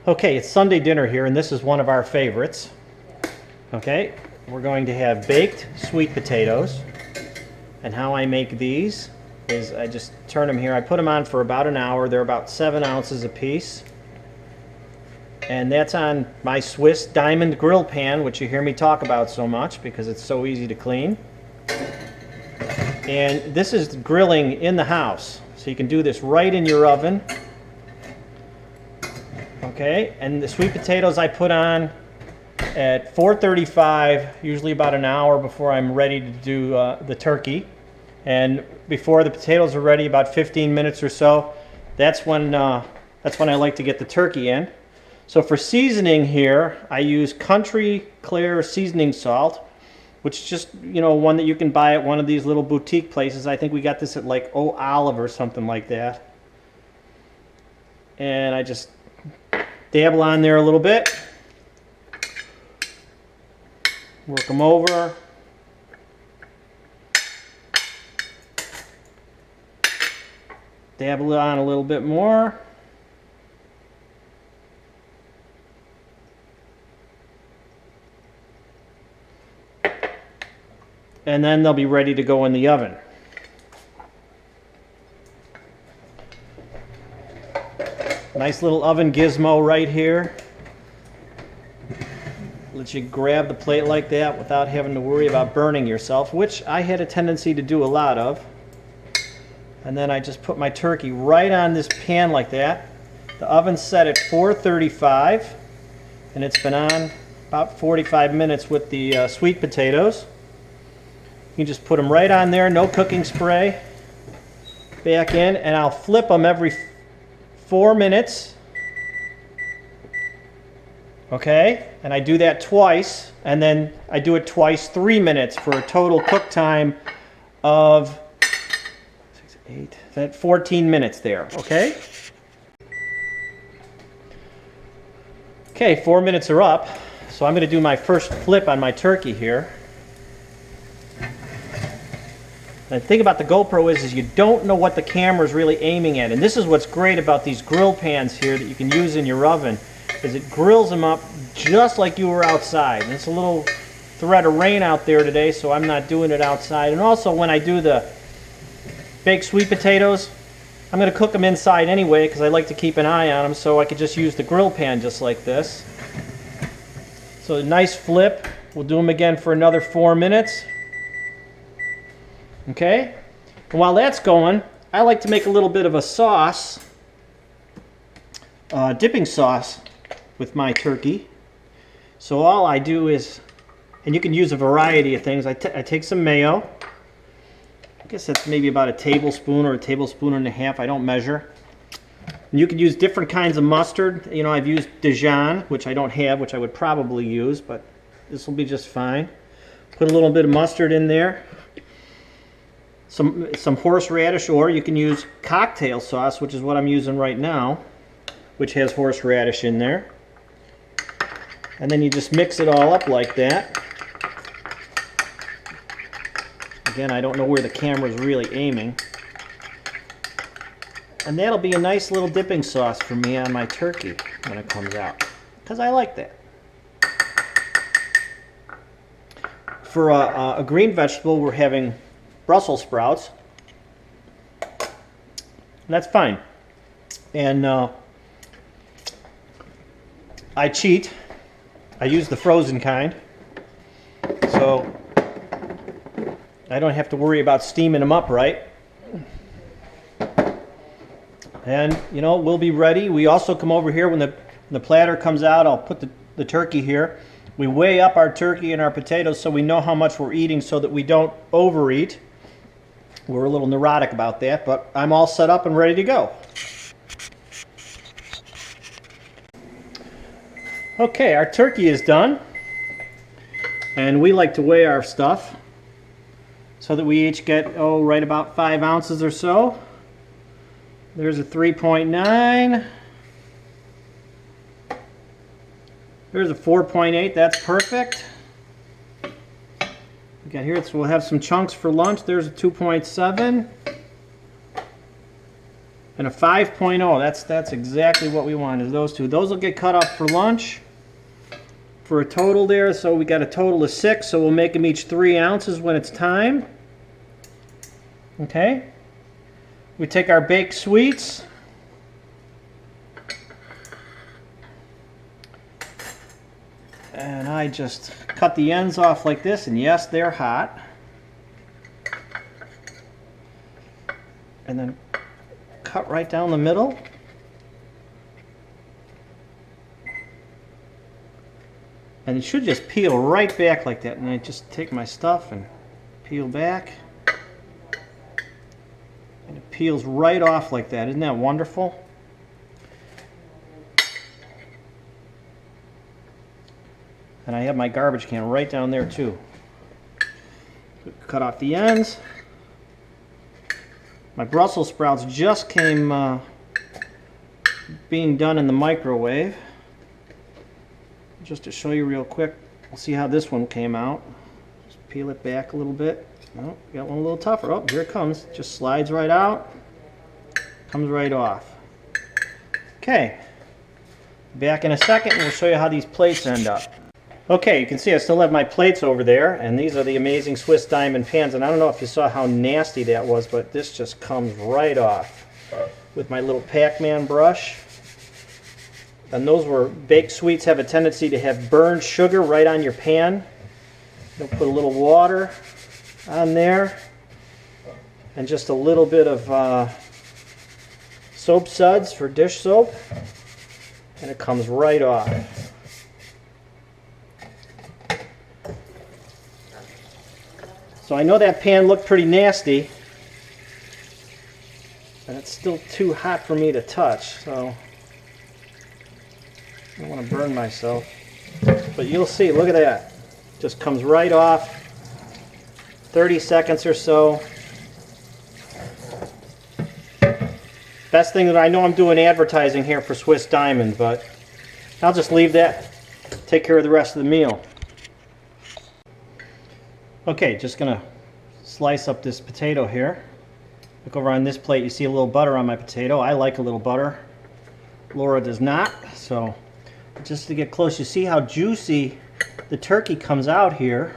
Okay, it's Sunday dinner here, and this is one of our favorites. Okay, we're going to have baked sweet potatoes. And how I make these is I just turn them here. I put them on for about an hour. They're about 7 ounces a piece. And that's on my Swiss Diamond grill pan, which you hear me talk about so much because it's so easy to clean. And this is grilling in the house. So you can do this right in your oven. Okay, and the sweet potatoes I put on at 435, usually about an hour before I'm ready to do the turkey. And before the potatoes are ready, about 15 minutes or so, that's when I like to get the turkey in. So for seasoning here, I use Country Clear seasoning salt, which is just, one that you can buy at one of these little boutique places. I think we got this at like Olive or something like that. And I just dabble on there a little bit. Work them over. Dabble it on a little bit more. And then they'll be ready to go in the oven. Nice little oven gizmo right here. Let you grab the plate like that without having to worry about burning yourself, which I had a tendency to do a lot of. And then I just put my turkey right on this pan like that. The oven's set at 435, and it's been on about 45 minutes with the sweet potatoes. You just put them right on there, no cooking spray. Back in, and I'll flip them every 4 minutes. Okay, and I do that twice, and then I do it twice 3 minutes for a total cook time of 14 minutes there. Okay. Okay, 4 minutes are up, so I'm going to do my first flip on my turkey here. The thing about the GoPro is you don't know what the camera is really aiming at. And this is what's great about these grill pans here that you can use in your oven, is it grills them up just like you were outside. And it's a little threat of rain out there today, so I'm not doing it outside. And also when I do the baked sweet potatoes, I'm going to cook them inside anyway because I like to keep an eye on them, so I could just use the grill pan just like this. So a nice flip. We'll do them again for another 4 minutes. Okay, and while that's going, I like to make a little bit of a sauce, dipping sauce with my turkey. So all I do is, and you can use a variety of things, I take some mayo. I guess that's maybe about a tablespoon or a tablespoon and a half, I don't measure. And you can use different kinds of mustard. I've used Dijon, which I don't have, which I would probably use, but this will be just fine. Put a little bit of mustard in there. Some horseradish, or you can use cocktail sauce, which is what I'm using right now, which has horseradish in there. And then you just mix it all up like that. Again, I don't know where the camera's really aiming. And that'll be a nice little dipping sauce for me on my turkey when it comes out, because I like that. For a green vegetable, we're having Brussels sprouts. That's fine. And I cheat. I use the frozen kind. So I don't have to worry about steaming them up right. And, we'll be ready. We also come over here when the platter comes out. I'll put the turkey here. We weigh up our turkey and our potatoes so we know how much we're eating so that we don't overeat. We're a little neurotic about that, but I'm all set up and ready to go. Okay, our turkey is done. And we like to weigh our stuff so that we each get, right about 5 ounces or so. There's a 3.9. There's a 4.8, that's perfect. We got here, so we'll have some chunks for lunch. There's a 2.7. and a 5.0. That's exactly what we want, is those two. Those will get cut up for lunch for a total there. So we got a total of 6, so we'll make them each 3 ounces when it's time. Okay. We take our baked sweets. And I just cut the ends off like this, and yes, they're hot. And then cut right down the middle. And it should just peel right back like that. And I just take my stuff and peel back. And it peels right off like that. Isn't that wonderful? And I have my garbage can right down there too. Cut off the ends. My Brussels sprouts just came being done in the microwave. Just to show you real quick, we'll see how this one came out. Just peel it back a little bit. Oh, got one a little tougher. Oh, here it comes. Just slides right out. Comes right off. Okay. Back in a second and we'll show you how these plates end up. Okay, you can see I still have my plates over there, and these are the amazing Swiss Diamond pans, and I don't know if you saw how nasty that was, but this just comes right off with my little Pac-Man brush. And those were, baked sweets have a tendency to have burned sugar right on your pan. You'll put a little water on there, and just a little bit of soap suds for dish soap, and it comes right off. So I know that pan looked pretty nasty, and it's still too hot for me to touch, so I don't want to burn myself. But you'll see, look at that. Just comes right off. 30 seconds or so. Best thing that I know, I'm doing advertising here for Swiss Diamond, but I'll just leave that. Take care of the rest of the meal. Okay, just gonna slice up this potato here. Look over on this plate, you see a little butter on my potato. I like a little butter. Laura does not, so just to get close, you see how juicy the turkey comes out here.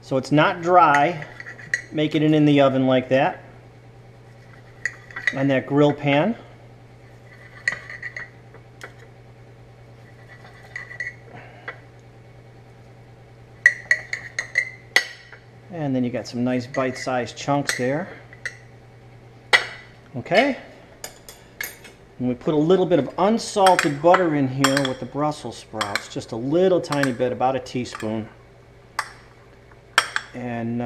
So it's not dry, making it in the oven like that, on that grill pan. And then you got some nice bite-sized chunks there. Okay. And we put a little bit of unsalted butter in here with the Brussels sprouts. Just a little tiny bit, about a teaspoon. And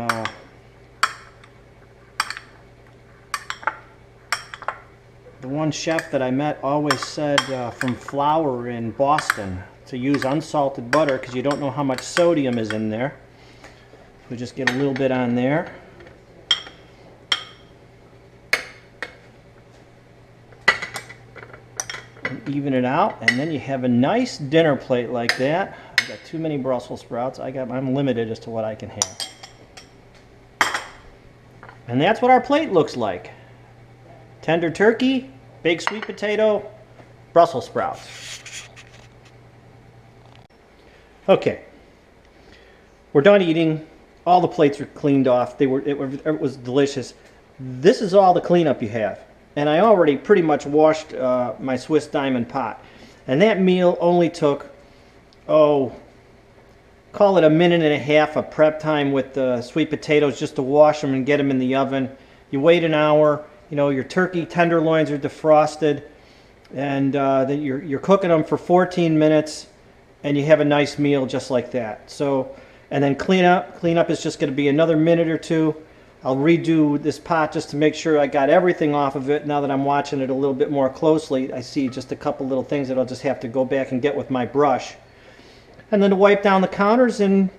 the one chef that I met always said from Flour in Boston to use unsalted butter because you don't know how much sodium is in there. We just get a little bit on there. And even it out, and then you have a nice dinner plate like that. I've got too many Brussels sprouts. I'm limited as to what I can have. And that's what our plate looks like. Tender turkey, baked sweet potato, Brussels sprouts. Okay. We're done eating. All the plates were cleaned off. It was delicious. This is all the cleanup you have. And I already pretty much washed my Swiss Diamond pot. And that meal only took, call it a minute and a half of prep time with the sweet potatoes just to wash them and get them in the oven. You wait an hour. You know, your turkey tenderloins are defrosted. And then you're cooking them for 14 minutes. And you have a nice meal just like that. So. And then clean up. Cleanup is just going to be another minute or two. I'll redo this pot just to make sure I got everything off of it. Now that I'm watching it a little bit more closely, I see just a couple little things that I'll just have to go back and get with my brush. And then to wipe down the counters, and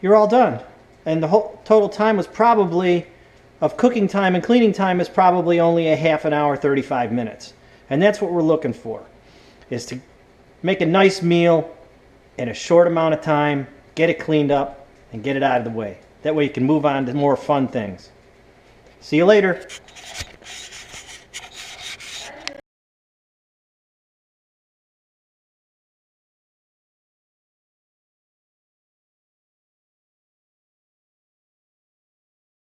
you're all done. And the whole total time was probably, of cooking time and cleaning time, is probably only a half an hour, 35 minutes. And that's what we're looking for, is to make a nice meal in a short amount of time, get it cleaned up, and get it out of the way. That way you can move on to more fun things. See you later.